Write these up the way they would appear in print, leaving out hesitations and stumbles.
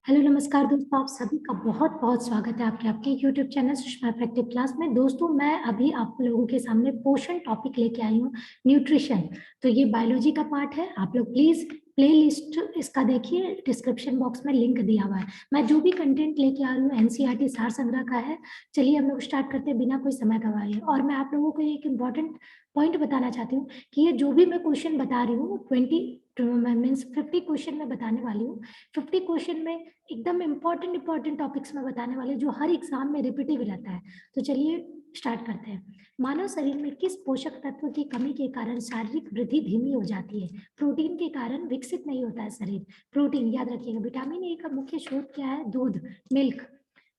Hello नमस्कार दोस्तों, आप सभी का बहुत बहुत स्वागत है आपके आपके YouTube channel Sushma effective class में। दोस्तों, मैं अभी आप लोगों के सामने पोषण टॉपिक लेके आई हूँ, न्यूट्रिशन। तो ये बायोलॉजी का पार्ट है। आप लोग प्लीज प्ले लिस्ट इसका देखिए, डिस्क्रिप्शन बॉक्स में लिंक दिया हुआ है। मैं जो भी कंटेंट लेके आ रही हूँ एनसीईआरटी सार संग्रह का है। चलिए हम लोग स्टार्ट करते हैं बिना कोई समय गवाए। और मैं आप लोगों को एक इम्पॉर्टेंट पॉइंट बताना चाहती हूँ कि ये जो भी मैं क्वेश्चन बता रही हूँ 50 क्वेश्चन में बताने वाली हूँ। 50 क्वेश्चन में एकदम इम्पोर्टेंट टॉपिक्स में बताने वाले जो हर एग्जाम में रिपीटिव रहता है। तो चलिए स्टार्ट करते हैं। मानव शरीर में किस पोषक तत्व की कमी के कारण शारीरिक वृद्धि धीमी हो जाती है? प्रोटीन के कारण विकसित नहीं होता है शरीर। प्रोटीन याद रखिएगा। विटामिन ए का मुख्य स्रोत क्या है? दूध, मिल्क।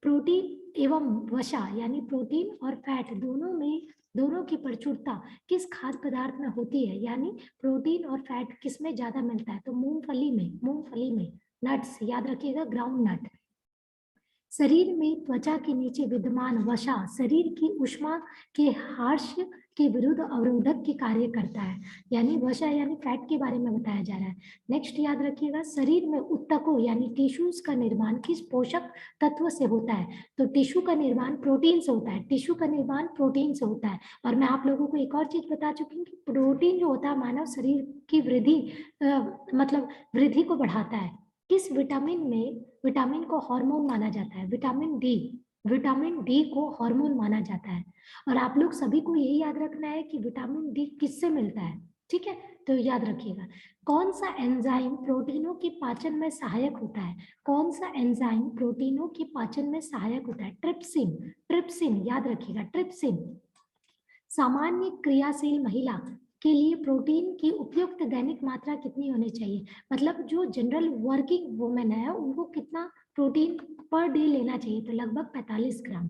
प्रोटीन एवं वसा यानी प्रोटीन और फैट दोनों की प्रचुरता किस खाद्य पदार्थ में होती है? यानी प्रोटीन और फैट किस में ज्यादा मिलता है? तो मूंगफली में। नट्स याद रखिएगा, ग्राउंड नट। शरीर में त्वचा के नीचे विद्यमान वसा शरीर की ऊष्मा के हार्श के विरुद्ध अवरोधक के कार्य करता है। यानी वसा यानी फैट के बारे में बताया जा रहा है। नेक्स्ट याद रखिएगा, शरीर में ऊतकों यानी टिश्यूज का निर्माण किस पोषक तत्व से होता है? तो टिश्यू का निर्माण प्रोटीन से होता है। टिश्यू का निर्माण प्रोटीन से होता है। और मैं आप लोगों को एक और चीज बता चुकी हूँ कि प्रोटीन जो होता है मानव शरीर की मतलब वृद्धि को बढ़ाता है। किस विटामिन को हार्मोन माना जाता है? विटामिन डी को हार्मोन माना जाता है। और आप लोग सभी को यही याद रखना है कि विटामिन डी किससे मिलता है। ठीक है, तो याद रखिएगा। कौन सा एंजाइम प्रोटीनों के पाचन में सहायक होता है? कौन सा एंजाइम प्रोटीनों के पाचन में सहायक होता है? ट्रिप्सिन याद रखिएगा, ट्रिप्सिन। सामान्य क्रियाशील महिला के लिए प्रोटीन की उपयुक्त दैनिक मात्रा कितनी होनी चाहिए? मतलब जो जनरल वर्किंग वुमेन है उनको कितना प्रोटीन पर डे लेना चाहिए? तो लगभग 45 ग्राम।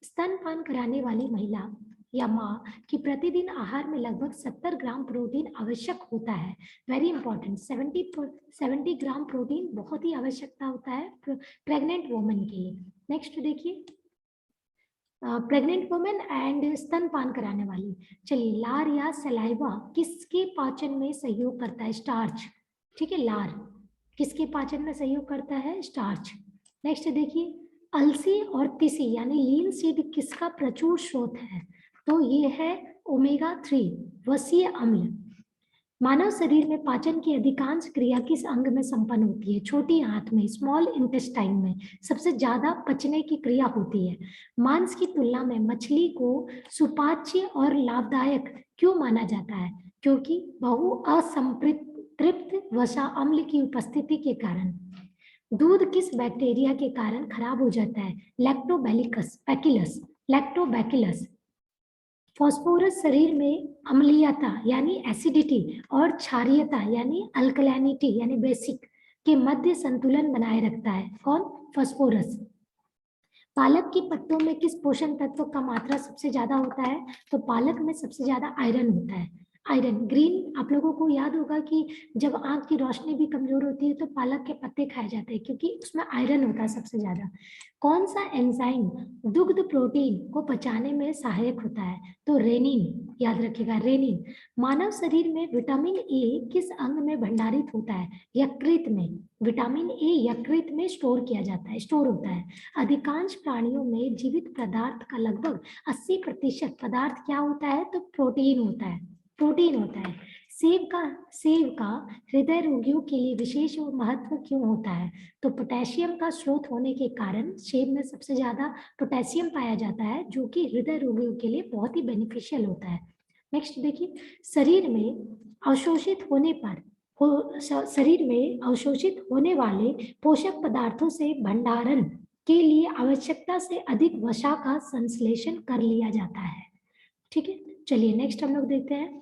स्तनपान कराने वाली महिला या माँ की प्रतिदिन आहार में लगभग 70 ग्राम प्रोटीन आवश्यक होता है। वेरी इंपॉर्टेंट, 70 ग्राम प्रोटीन बहुत ही आवश्यकता होता है प्रेग्नेंट वुमेन के लिए। नेक्स्ट देखिए, प्रेग्नेंट वुमेन एंड स्तनपान कराने वाली। चलिए, लार या सलाइवा किसके पाचन में सहयोग करता है? स्टार्च। ठीक है, लार किसके पाचन में सहयोग करता है? स्टार्च। नेक्स्ट देखिए, अलसी और तिसी यानी लीन सीड किसका प्रचुर स्रोत है? तो ये है ओमेगा 3 वसीय अम्ल। मानव शरीर में पाचन की अधिकांश क्रिया किस अंग में संपन्न होती है? छोटी आंत में, स्मॉल इंटेस्टाइन में सबसे ज्यादा पचने की क्रिया होती है। मांस की तुलना में मछली को सुपाच्य और लाभदायक क्यों माना जाता है? क्योंकि बहु असंतृप्त वसा अम्ल की उपस्थिति के कारण। दूध किस बैक्टीरिया के कारण खराब हो जाता है? लैक्टोबैकिलस। फॉस्फोरस शरीर में अम्लीयता यानी एसिडिटी और क्षारीयता यानी अल्कलैनिटी यानी बेसिक के मध्य संतुलन बनाए रखता है। कौन? फॉस्फोरस। पालक की पत्तों में किस पोषण तत्व का मात्रा सबसे ज्यादा होता है? तो पालक में सबसे ज्यादा आयरन होता है। आयरन ग्रीन, आप लोगों को याद होगा कि जब आंख की रोशनी भी कमजोर होती है तो पालक के पत्ते खाए जाते हैं क्योंकि उसमें आयरन होता है सबसे ज्यादा। कौन सा एंजाइम दुग्ध प्रोटीन को पचाने में सहायक होता है? तो रेनिन याद रखिएगा, रेनिन। मानव शरीर में विटामिन ए किस अंग में भंडारित होता है? यकृत में। विटामिन ए यकृत में स्टोर किया जाता है, स्टोर होता है। अधिकांश प्राणियों में जीवित पदार्थ का लगभग 80% पदार्थ क्या होता है? तो प्रोटीन होता है, प्रोटीन होता है। सेब का हृदय रोगियों के लिए विशेष महत्व क्यों होता है? तो पोटेशियम का स्रोत होने के कारण सेब में सबसे ज्यादा पोटेशियम पाया जाता है जो कि हृदय रोगियों के लिए बहुत ही बेनिफिशियल होता है। नेक्स्ट देखिए, शरीर में अवशोषित होने वाले पोषक पदार्थों से भंडारण के लिए आवश्यकता से अधिक वसा का संश्लेषण कर लिया जाता है। ठीक है, चलिए नेक्स्ट हम लोग देखते हैं।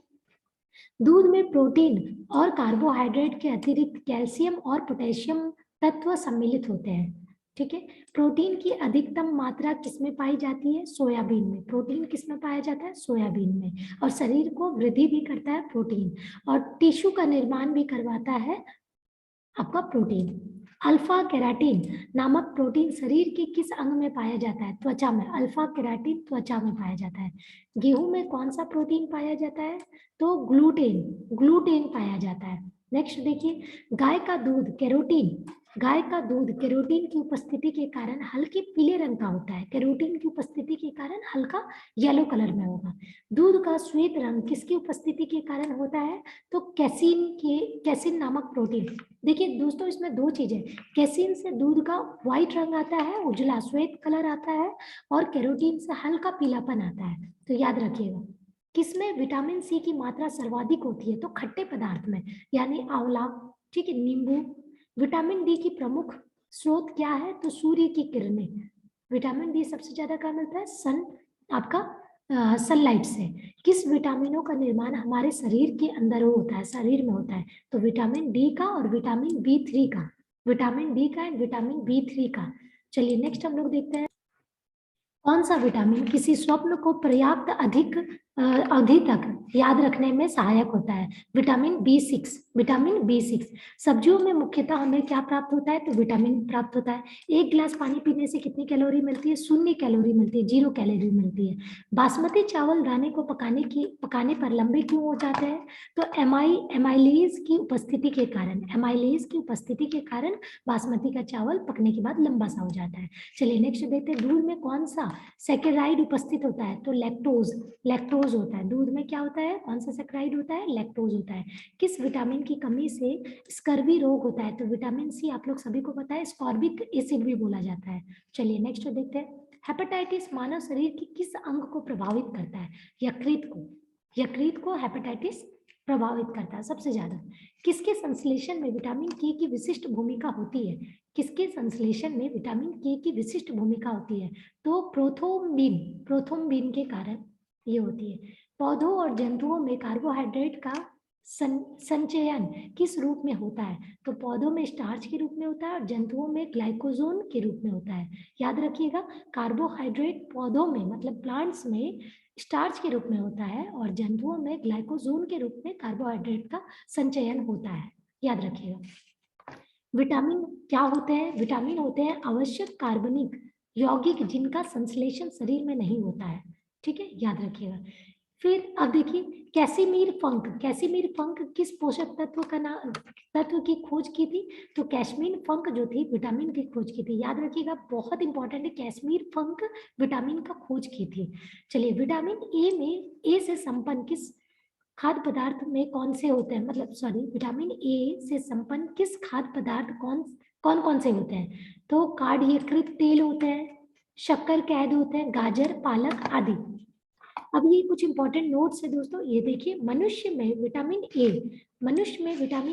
दूध में प्रोटीन और कार्बोहाइड्रेट के अतिरिक्त कैल्शियम और पोटेशियम तत्व सम्मिलित होते हैं। ठीक है, प्रोटीन की अधिकतम मात्रा किसमें पाई जाती है? सोयाबीन में। प्रोटीन किसमें पाया जाता है? सोयाबीन में। और शरीर को वृद्धि भी करता है प्रोटीन, और टिश्यू का निर्माण भी करवाता है आपका प्रोटीन। अल्फा केराटिन नामक प्रोटीन शरीर के किस अंग में पाया जाता है? त्वचा में। अल्फा केराटिन त्वचा में पाया जाता है। गेहूं में कौन सा प्रोटीन पाया जाता है? तो ग्लूटेन पाया जाता है। नेक्स्ट देखिए, गाय का दूध कैरोटीन गाय का दूध कैरोटीन की उपस्थिति के कारण हल्के पीले रंग का होता है, कैरोटीन की उपस्थिति के कारण हल्का येलो कलर में होगा। दूध का श्वेत रंग किसकी उपस्थिति के कारण होता है, तो कैसीन नामक प्रोटीन। देखिए दोस्तों, इसमें दो चीजें, कैसीन से दूध का व्हाइट रंग आता है, उजला श्वेत कलर आता है, और कैरोटीन से हल्का पीलापन आता है। तो याद रखिएगा, किसमें विटामिन सी की मात्रा सर्वाधिक होती है, तो खट्टे पदार्थ में, यानी आंवला, ठीक है, नींबू। विटामिन डी की प्रमुख स्रोत क्या है, तो सूर्य की किरणें। विटामिन डी सबसे ज्यादा कहाँ मिलता है, सनलाइट से। किस विटामिनों का निर्माण हमारे शरीर के अंदर होता है, शरीर में होता है, तो विटामिन डी का और विटामिन बी3 का, विटामिन डी का एंड विटामिन बी3 का। चलिए नेक्स्ट हम लोग देखते हैं, कौन सा विटामिन किसी स्वप्न को पर्याप्त अधिक अवधि तक याद रखने में सहायक होता है, विटामिन बी6। विटामिन बी6 सब्जियों में मुख्यतः हमें क्या प्राप्त होता है, तो विटामिन प्राप्त होता है। एक गिलास पानी पीने से कितनी कैलोरी मिलती है, 0 कैलोरी मिलती है, 0 कैलोरी मिलती है। बासमती चावल दाने को पकाने पर लंबे क्यों हो जाते हैं, तो एमाइलेज की उपस्थिति के कारण, एमाइलेज की उपस्थिति के कारण बासमती का चावल पकने के बाद लंबा सा हो जाता है। चलिए नेक्स्ट देखते हैं, दूध में कौन सा सैकेराइड उपस्थित होता है, तो लैक्टोज। लैक्टोज होता है दूध में, क्या होता है, कौन सा सैकेराइड होता है, लैक्टोज होता है। किस विटामिन की कमी से स्कर्वी रोग होता है, तो विटामिन सी, आप लोग सभी को पता है, स्कॉर्बिक एसिड भी बोला जाता है। चलिए नेक्स्ट देखते हैं, हेपेटाइटिस मानव शरीर की किस अंग को प्रभावित करता है, यकृत को। यकृत को हेपेटाइटिस प्रभावित करता है सबसे ज्यादा। किसके संश्लेषण में विटामिन के की विशिष्ट भूमिका होती है, किसके संश्लेषण में विटामिन के की विशिष्ट भूमिका होती है, तो प्रोथोम्बिन, प्रोथोम्बिन के कारण ये होती है। पौधों और जंतुओं में कार्बोहाइड्रेट का संचयन किस रूप में होता है, तो पौधों में स्टार्च के रूप में होता है और जंतुओं में ग्लाइकोजोन के रूप में होता है। याद रखिएगा, कार्बोहाइड्रेट पौधों में मतलब प्लांट्स में स्टार्च के रूप में होता है और जंतुओं में ग्लाइकोजोन के रूप में कार्बोहाइड्रेट का संचयन होता है। याद रखिएगा। विटामिन क्या होते हैं, विटामिन होते हैं आवश्यक कार्बनिक यौगिक जिनका संश्लेषण शरीर में नहीं होता है, ठीक है, याद रखिएगा। फिर अब देखिए, कैसिमीर फंक किस पोषक तत्व की खोज की थी, तो कैश्मीर फंक जो थी विटामिन की खोज की थी। याद रखिएगा, बहुत इंपॉर्टेंट है, कैश्मीर फंक विटामिन का खोज की थी। चलिए, विटामिन ए से संपन्न किस खाद्य पदार्थ में कौन से होते हैं, मतलब सॉरी, विटामिन ए से संपन्न किस खाद्य पदार्थ कौन कौन से होते हैं, तो कार्डियकृत तेल होते हैं, शक्कर कैद होते हैं, गाजर, पालक आदि। अब ये कुछ इंपॉर्टेंट नोट्स है दोस्तों, ये देखिए, मनुष्य में विटामिन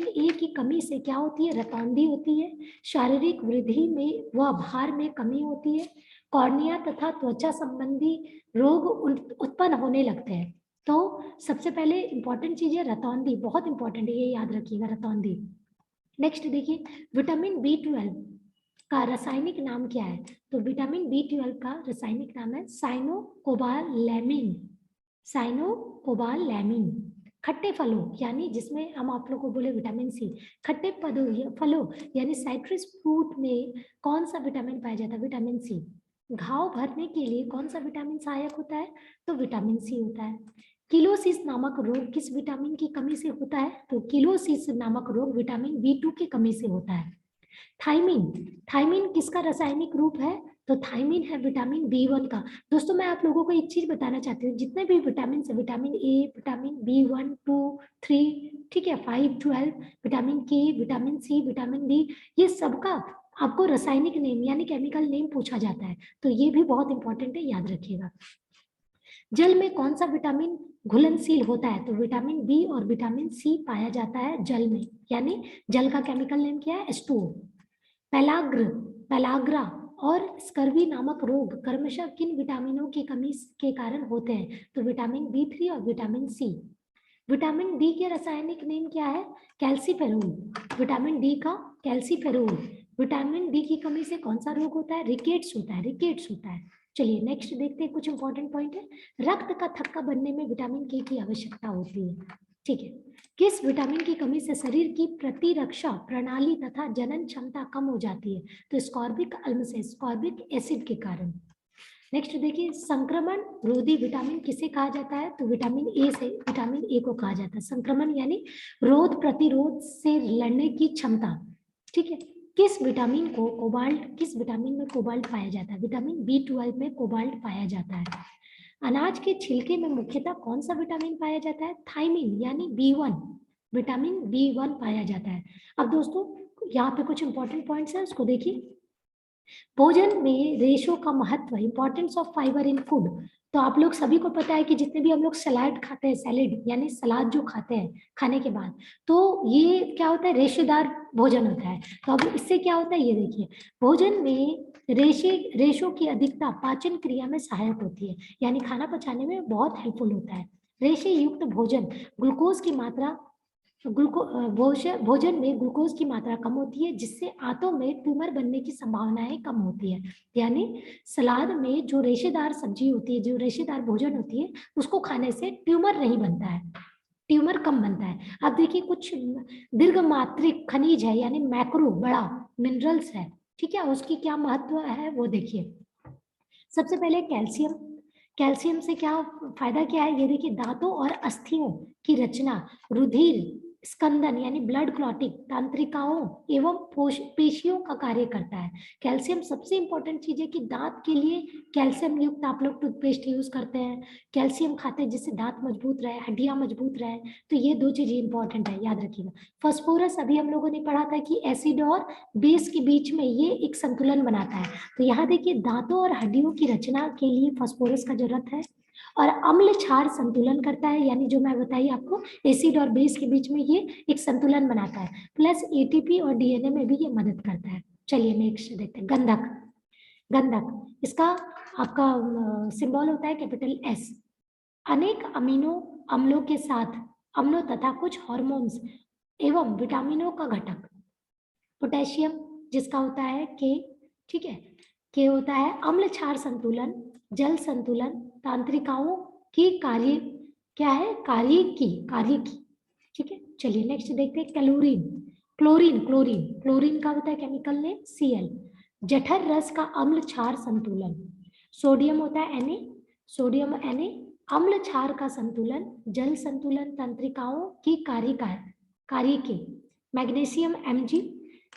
ए की कमी से क्या होती है, रतौंधी होती है, शारीरिक वृद्धि में व भार में कमी होती है, कॉर्निया तथा त्वचा संबंधी रोग उत्पन्न होने लगते हैं। तो सबसे पहले इंपॉर्टेंट चीज है रतौंधी, बहुत इंपॉर्टेंट है, ये याद रखिएगा, रतौंधी। नेक्स्ट देखिए, विटामिन बी12 का रासायनिक नाम क्या है, तो विटामिन बी12 का रासायनिक नाम है साइनोकोबालैमिन, साइनोकोबालैमिन। खट्टे फलों यानी जिसमें हम आप लोग को बोले विटामिन सी, खट्टे फलों यानी साइट्रस फ्रूट में कौन सा विटामिन पाया जाता है, विटामिन सी। घाव भरने के लिए कौन सा विटामिन सहायक होता है, तो विटामिन सी होता है। किलोसिस नामक रोग किस विटामिन की कमी से होता है, तो किलोसिस नामक रोग विटामिन बी2 की कमी से होता है। थाइमिन, थाइमिन किसका रासायनिक रूप है, तो थाइमिन है विटामिन बी1 का। दोस्तों मैं आप लोगों को एक चीज बताना चाहती हूँ, जितने भी विटामिन है, विटामिन ए, विटामिन बी1, 2, 3, ठीक है, 5, 12, विटामिन के, विटामिन सी, विटामिन डी, ये सबका आपको रासायनिक नेम यानी केमिकल नेम पूछा जाता है, तो ये भी बहुत इंपॉर्टेंट है, याद रखिएगा। जल में कौन सा विटामिन घुलनशील होता है, तो विटामिन बी और विटामिन सी पाया जाता है जल में, यानी जल का केमिकल नेम क्या है, H2O। पेलाग्रा और स्कर्वी नामक रोग क्रमशः किन विटामिनों की कमी के कारण होते हैं, तो विटामिन बी3 और विटामिन सी। विटामिन डी के रासायनिक नेम क्या है, कैल्सीफेरोल, विटामिन डी का कैल्सीफेरोल। विटामिन डी की कमी से कौन सा रोग होता है, रिकेट्स होता है, रिकेट्स होता है। चलिए नेक्स्ट देखते हैं, कुछ इंपॉर्टेंट पॉइंट है, रक्त का थक्का बनने में विटामिन के की आवश्यकता होती है, ठीक है। किस विटामिन की कमी से शरीर की प्रतिरक्षा प्रणाली तथा जनन क्षमता कम हो जाती है, तो स्कॉर्बिक अम्ल से, स्कॉर्बिक एसिड के कारण। नेक्स्ट देखिए, संक्रमण रोधी विटामिन किसे कहा जाता है, तो विटामिन ए से, विटामिन ए को कहा जाता है। संक्रमण यानी रोध प्रतिरोध से लड़ने की क्षमता, ठीक है। किस विटामिन में कोबाल्ट पाया जाता है? विटामिन B12 में कोबाल्ट पाया जाता है। अनाज के छिलके में मुख्यतः कौन सा विटामिन पाया जाता है? थायमिन यानी B1, विटामिन B1 पाया जाता है। अब दोस्तों यहाँ पे कुछ इंपॉर्टेंट पॉइंट्स है, उसको देखिए। भोजन में रेशो का महत्व, importance of fibre in food. तो आप लोग सभी को पता है कि जितने भी हम लोग सलाद खाते हैं, सैलेड यानी सलाद जो खाते हैं खाने के बाद, तो ये क्या होता है? रेशेदार भोजन होता है। तो अब इससे क्या होता है ये देखिए, भोजन में रेशों की अधिकता पाचन क्रिया में सहायक होती है, यानी खाना पचाने में बहुत हेल्पफुल होता है। रेशे युक्त भोजन ग्लूकोज की मात्रा भोजन में ग्लूकोज की मात्रा कम होती है, जिससे आंतों में ट्यूमर बनने की संभावनाएं कम होती है। यानी सलाद में जो रेशेदार सब्जी होती है, जो रेशेदार भोजन होती है, उसको खाने से ट्यूमर नहीं बनता है, ट्यूमर कम बनता है। अब देखिए कुछ दीर्घ मात्रिक खनिज है, यानी मैक्रो बड़ा मिनरल्स है, ठीक है, उसकी क्या महत्व है वो देखिए। सबसे पहले कैल्शियम। कैल्शियम से क्या फायदा क्या है ये देखिए, दांतों और अस्थियों की रचना, रुधिर स्कंदन यानी ब्लड क्लॉटिंग, तांत्रिकाओं एवं पेशियों का कार्य करता है। कैल्शियम सबसे इंपॉर्टेंट चीज है कि दांत के लिए कैल्शियम युक्त आप लोग टूथपेस्ट यूज करते हैं, कैल्शियम खाते हैं जिससे दांत मजबूत रहे, हड्डियां मजबूत रहे, तो ये दो चीजें इंपॉर्टेंट है, याद रखिएगा। फास्फोरस अभी हम लोगों ने पढ़ा था कि एसिड और बेस के बीच में ये एक संतुलन बनाता है। तो यहाँ देखिए दांतों और हड्डियों की रचना के लिए फास्फोरस का जरूरत है, और अम्ल क्षार संतुलन करता है, यानी जो मैं बताई आपको एसिड और बेस के बीच में ये एक संतुलन बनाता है, प्लस एटीपी और डीएनए में भी ये मदद करता है। चलिए नेक्स्ट देखते हैं, गंधक। गंधक इसका आपका सिंबल होता है कैपिटल एस। अनेक अमीनो अम्लों के साथ अम्लों तथा कुछ हार्मोन्स एवं विटामिनों का घटक। पोटेशियम जिसका होता है के, ठीक है, के होता है अम्ल क्षार संतुलन, जल संतुलन, तांत्रिकाओं की कार्य, क्या है? कार्य की, ठीक है। चलिए नेक्स्ट देखते हैं, क्लोरीन। क्लोरीन का होता है केमिकल नेम Cl। जठर रस का अम्ल क्षार संतुलन। सोडियम होता है Na, सोडियम Na, अम्ल क्षार का संतुलन, जल संतुलन, तंत्रिकाओं की कार्य के। मैग्नीशियम Mg,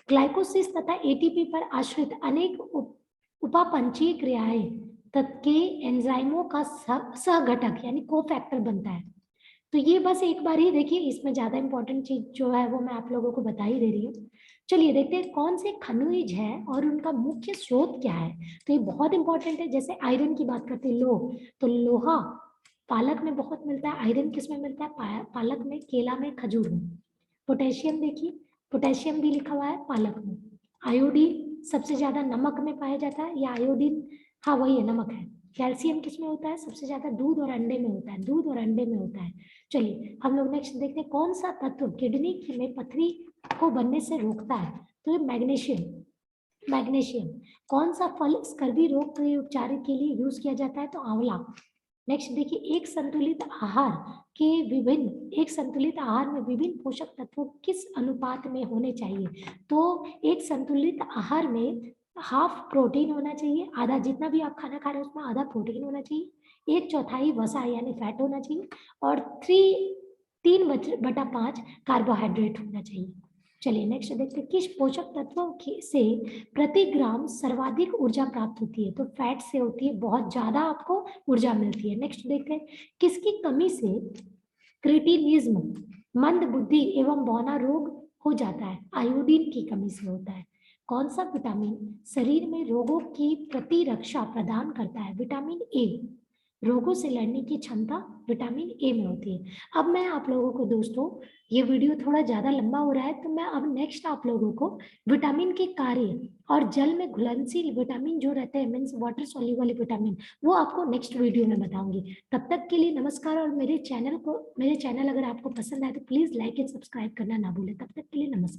ग्लाइकोसिस तथा एटीपी पर आश्रित अनेक उपापंचीय क्रियाएं के एंजाइमों का सहघटक यानी कोफैक्टर बनता है। तो ये बस एक बार ही देखिए, इसमें ज्यादा इंपॉर्टेंट चीज जो है वो मैं आप लोगों को बता ही दे रही हूँ। चलिए देखते हैं कौन से खनिज है और उनका मुख्य स्रोत क्या है। तो ये बहुत इंपॉर्टेंट है। जैसे आयरन की बात करते हैं, लोह, तो लोहा पालक में बहुत मिलता है। आयरन किस में मिलता है? पालक में, केला में, खजूर में। पोटेशियम देखिए, पोटेशियम भी लिखा हुआ है पालक में। आयोडीन सबसे ज्यादा नमक में पाया जाता है, या आयोडीन, हाँ वही है, नमक है। कैल्शियम किस में होता है? सबसे ज्यादा दूध और अंडे में होता है, दूध और अंडे में होता है। चलिए हम लोग नेक्स्ट देखते हैं, कौन सा तत्व किडनी में पथरी को बनने से रोकता है? तो ये मैग्नीशियम। कौन सा फल स्कर्वी रोग के उपचार के लिए यूज किया जाता है? तो आंवला। नेक्स्ट देखिए, एक संतुलित आहार में विभिन्न पोषक तत्वों किस अनुपात में होने चाहिए? तो एक संतुलित आहार में हाफ प्रोटीन होना चाहिए, आधा, जितना भी आप खाना खा रहे हैं उसमें आधा प्रोटीन होना चाहिए, 1/4 वसा यानी फैट होना चाहिए, और 3/5 कार्बोहाइड्रेट होना चाहिए। चलिए नेक्स्ट देखते हैं, किस पोषक तत्वों से प्रति ग्राम सर्वाधिक ऊर्जा प्राप्त होती है? तो फैट से होती है, बहुत ज्यादा आपको ऊर्जा मिलती है। नेक्स्ट देखते हैं, किसकी कमी से क्रिटिनिज्म, मंद बुद्धि एवं बौना रोग हो जाता है? आयोडीन की कमी से होता है। कौन सा विटामिन शरीर में रोगों की प्रतिरक्षा प्रदान करता है? Vitamin A. रोगों से लड़ने की क्षमता विटामिन ए में होती है। अब मैं आप लोगों को दोस्तों, ये वीडियो थोड़ा ज्यादा लंबा हो रहा है, तो मैं अब नेक्स्ट आप लोगों को विटामिन के कार्य और जल में घुलनशील विटामिन जो रहते हैं, मीन्स वाटर सॉल्युबल विटामिन, वो आपको नेक्स्ट वीडियो में बताऊंगी। तब तक के लिए नमस्कार, और मेरे चैनल अगर आपको पसंद आए तो प्लीज लाइक एंड सब्सक्राइब करना ना भूलें। तब तक के लिए नमस्कार।